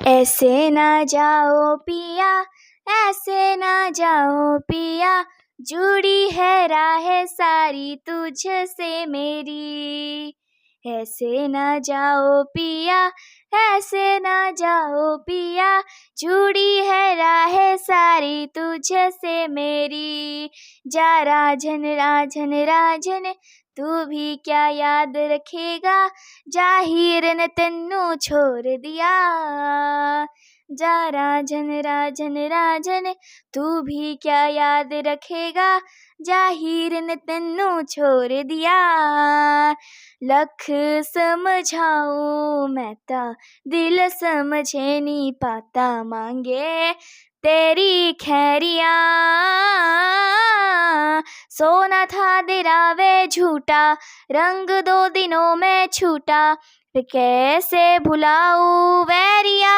ऐसे ना जाओ पिया, ऐसे ना जाओ पिया, जुड़ी है राहें सारी तुझसे मेरी। ऐसे ना जाओ पिया, ऐसे ना जाओ पिया, जुड़ी है राहें सारी तुझसे मेरी। जा राजन राजन राजन, तू भी क्या याद रखेगा, जाहिर ने तेनू छोड़ दिया। जा राजन राजन राजन, तू भी क्या याद रखेगा, जाहिर ने तेनू छोड़ दिया। लख समझाऊं मैं ता दिल समझे नहीं पाता, मांगे तेरी खैरिया। सोना था तेरा वे झूठा, रंग 2 दिनों में छूटा, फिर कैसे भुलाऊं वैरिया।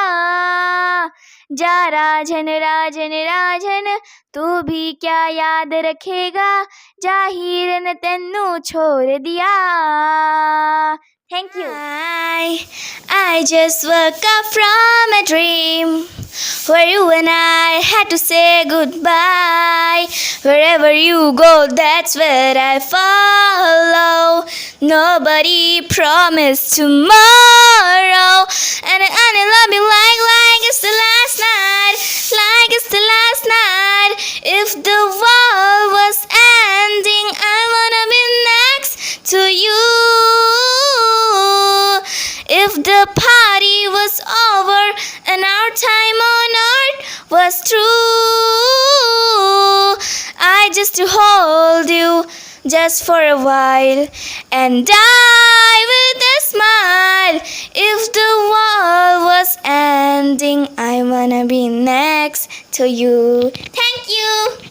जा राजन राजन राजन, तू भी क्या याद रखेगा, जाहिर ने तेनू छोड़ दिया। Thank you. I just woke up from a dream where you and I had to say goodbye. Wherever you go, that's where I follow. Nobody promised tomorrow, and I love you like it's the last night, like it's the last night. If the world was ending, I wanna be next to you. If the party was over and our time on earth was through, I just to hold you just for a while and die with a smile. If the world was ending, I wanna be next to you. Thank you.